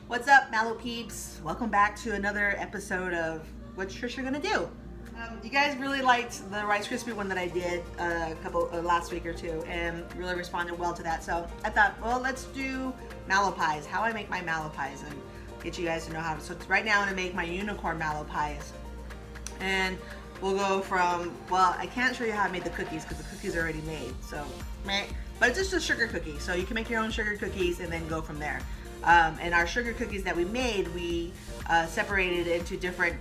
What's up, Mallow peeps? Welcome back to another episode of What Trisha Gonna Do. You guys really liked the Rice Krispie one that I did last week or two, and really responded well to that. So I thought, well, let's do mallow pies. How I make my mallow pies, and get you guys to know how to. So right now, I'm gonna make my unicorn mallow pies, and we'll go from. Well, I can't show you how I made the cookies because the cookies are already made. So, but it's just a sugar cookie, so you can make your own sugar cookies and then go from there. And our sugar cookies that we made, we separated into different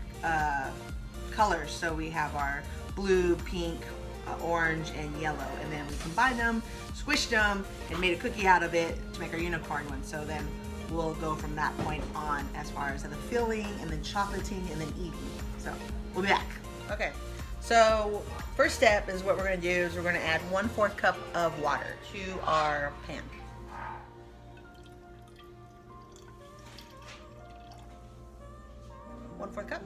colors. So we have our blue, pink, orange, and yellow. And then we combined them, squished them, and made a cookie out of it to make our unicorn one. So then we'll go from that point on as far as the filling, and then chocolating, and then eating. So we'll be back. Okay, so first step is what we're going to do is we're going to add 1/4 cup of water to our pan. One-fourth cup.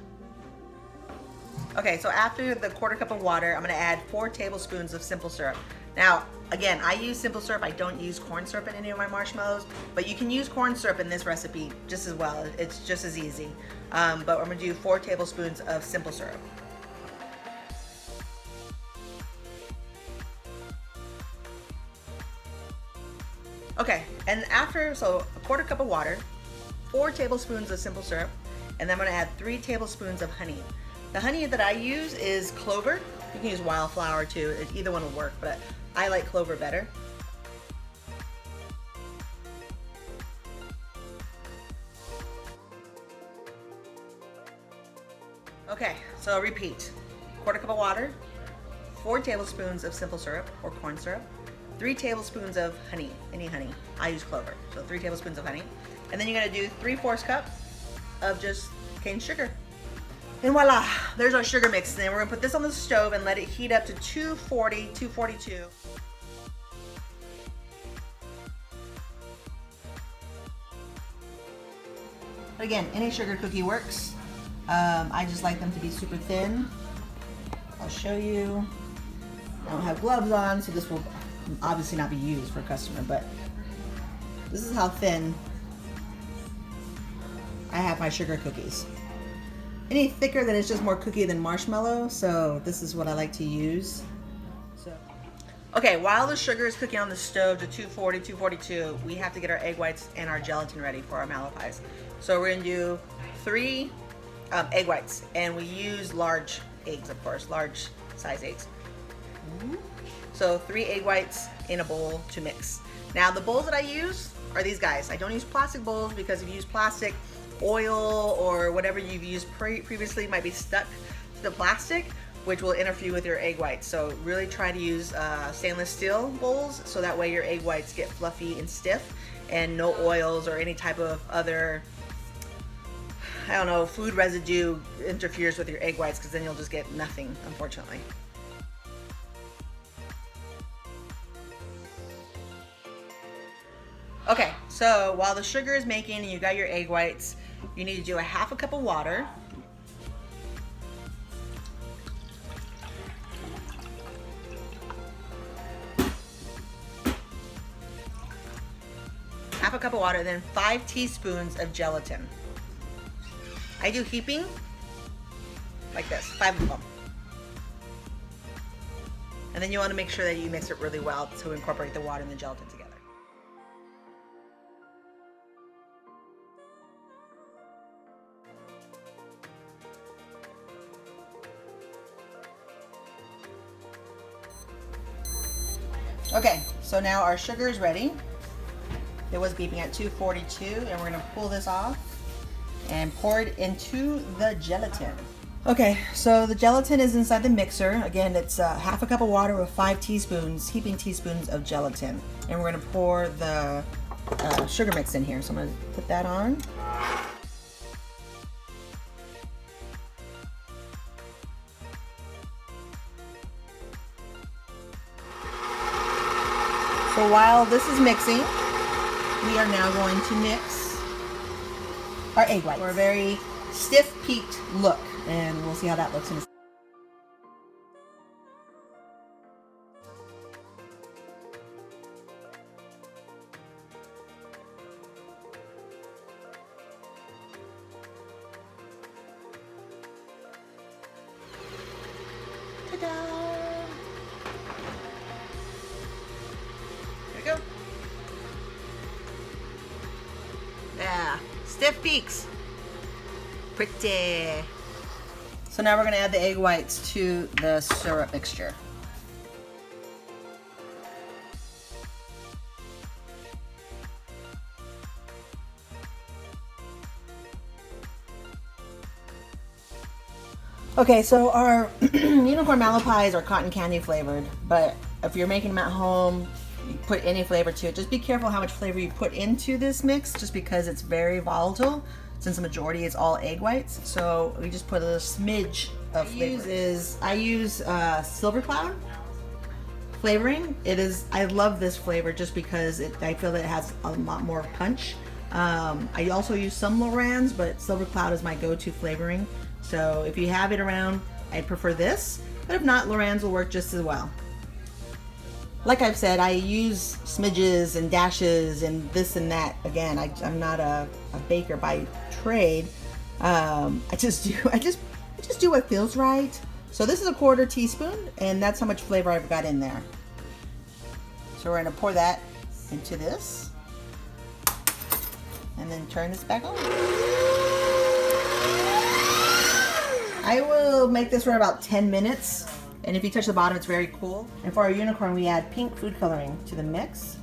Okay, so after the 1/4 cup of water, I'm going to add 4 tablespoons of simple syrup. Now, again, I use simple syrup. I don't use corn syrup in any of my marshmallows, but you can use corn syrup in this recipe just as well. It's just as easy. But I'm going to do 4 tablespoons of simple syrup. Okay, and after, so a 1/4 cup of water, 4 tablespoons of simple syrup, and then I'm going to add 3 tablespoons of honey. The honey that I use is clover. You can use wildflower too. Either one will work, but I like clover better. Okay, so repeat. 1/4 cup of water, 4 tablespoons of simple syrup or corn syrup, 3 tablespoons of honey, any honey. I use clover, so 3 tablespoons of honey. And then you're going to do 3/4 cup of just cane sugar. And voila, there's our sugar mix. And then we're going to put this on the stove and let it heat up to 240, 242. But again, any sugar cookie works. I just like them to be super thin. I'll show you. I don't have gloves on, so this will obviously not be used for a customer, but this is how thin I have my sugar cookies. Any thicker, then it's just more cookie than marshmallow, so this is what I like to use. So, okay, while the sugar is cooking on the stove to 240, 242, we have to get our egg whites and our gelatin ready for our mallow pies. So we're gonna do 3 egg whites, and we use large eggs, of course, large size eggs. So 3 egg whites in a bowl to mix. Now the bowls that I use are these guys. I don't use plastic bowls because if you use plastic, oil or whatever you've used previously might be stuck to the plastic, which will interfere with your egg whites. So really try to use stainless steel bowls so that way your egg whites get fluffy and stiff, and no oils or any type of other, I don't know, food residue interferes with your egg whites, because then you'll just get nothing, unfortunately. Okay, so while the sugar is making and you got your egg whites, you need to do a 1/2 cup of water. Half a cup of water, then 5 teaspoons of gelatin. I do heaping like this, 5 of them. And then you want to make sure that you mix it really well to incorporate the water and the gelatin together. Okay, so now our sugar is ready. It was beeping at 242, and we're gonna pull this off and pour it into the gelatin. Okay, so the gelatin is inside the mixer. Again, it's 1/2 cup of water with 5 teaspoons, heaping teaspoons of gelatin. And we're gonna pour the sugar mix in here. So I'm gonna put that on. So while this is mixing, we are now going to mix our egg whites for a very stiff peaked look, and we'll see how that looks in a second. Stiff peaks. Pretty. So now we're gonna add the egg whites to the syrup mixture. Okay, so our unicorn mallow pies are cotton candy flavored, but if you're making them at home, you put any flavor to it. Just be careful how much flavor you put into this mix, just because it's very volatile, since the majority is all egg whites. So we just put a smidge of flavor. I use Silver Cloud flavoring. I love this flavor just because I feel that it has a lot more punch. I also use some Loran's, but Silver Cloud is my go-to flavoring. So if you have it around, I prefer this, but if not, Loran's will work just as well. Like I've said, I use smidges and dashes and this and that. Again, I'm not a baker by trade. I just do what feels right. So this is a 1/4 teaspoon, and that's how much flavor I've got in there. So we're gonna pour that into this, and then turn this back on. I will make this for about 10 minutes, and if you touch the bottom, it's very cool. And for our unicorn, we add pink food coloring to the mix.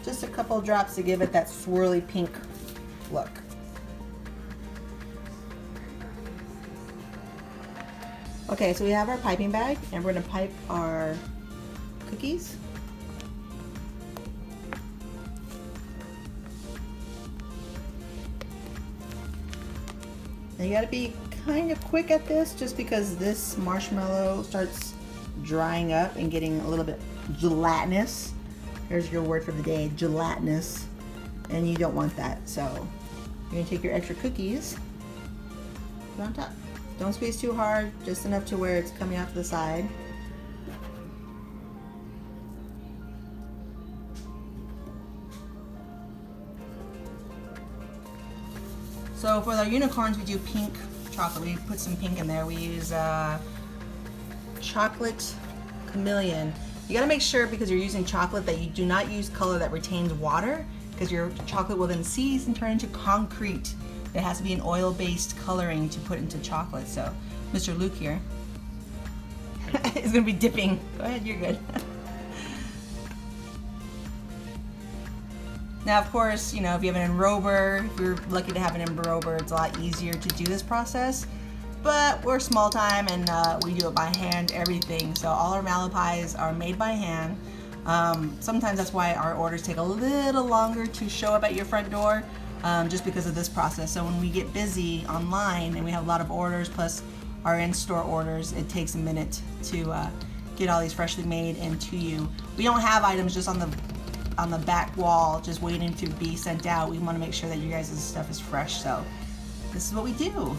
Just a couple drops to give it that swirly pink look. Okay, so we have our piping bag, and we're gonna pipe our cookies. And you gotta be kind of quick at this, just because this marshmallow starts drying up and getting a little bit gelatinous. Here's your word for the day, gelatinous. And you don't want that. So you're gonna take your extra cookies, put on top. Don't squeeze too hard, just enough to where it's coming out to the side. So for our unicorns, we do pink chocolate. We put some pink in there. We use chocolate chameleon. You gotta make sure, because you're using chocolate, that you do not use color that retains water, because your chocolate will then seize and turn into concrete. It has to be an oil-based coloring to put into chocolate. So Mr. Luke here is gonna be dipping. Go ahead, you're good. Now, of course, you know, if you have an enrober, if you're lucky to have an enrober, it's a lot easier to do this process. But we're small time, and we do it by hand, everything. So all our mallow pies are made by hand. Sometimes that's why our orders take a little longer to show up at your front door, just because of this process. So when we get busy online and we have a lot of orders, plus our in-store orders, it takes a minute to get all these freshly made into you. We don't have items just on the back wall just waiting to be sent out. We want to make sure that you guys' stuff is fresh, so this is what we do.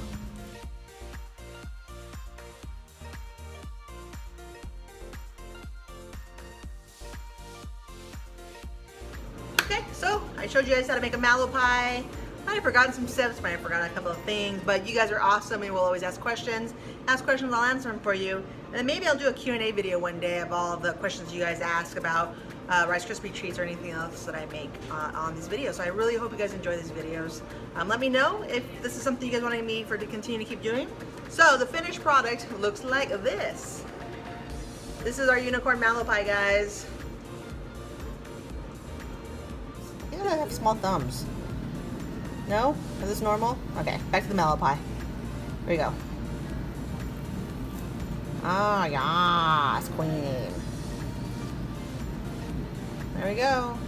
Okay, so I showed you guys how to make a mallow pie. Might have forgotten some steps, might have forgotten a couple of things, but you guys are awesome and will always ask questions. Ask questions, I'll answer them for you. And then maybe I'll do a Q&A video one day of all of the questions you guys ask about Rice Krispie treats or anything else that I make on these videos. So I really hope you guys enjoy these videos. Let me know if this is something you guys want me to continue to keep doing. So the finished product looks like this. This is our unicorn mallow pie, guys. You gotta have small thumbs. No? Is this normal? Okay, back to the mallow pie. Here we go. Ah, yes, queen. There we go.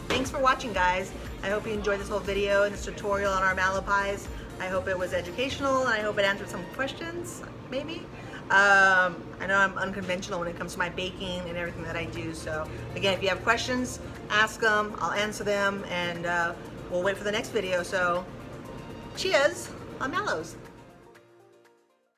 Thanks for watching, guys. I hope you enjoyed this whole video and this tutorial on our mallow pies. I hope it was educational, and I hope it answered some questions, maybe. I know I'm unconventional when it comes to my baking and everything that I do. So again, if you have questions, ask them, I'll answer them, and we'll wait for the next video. So cheers on mallows.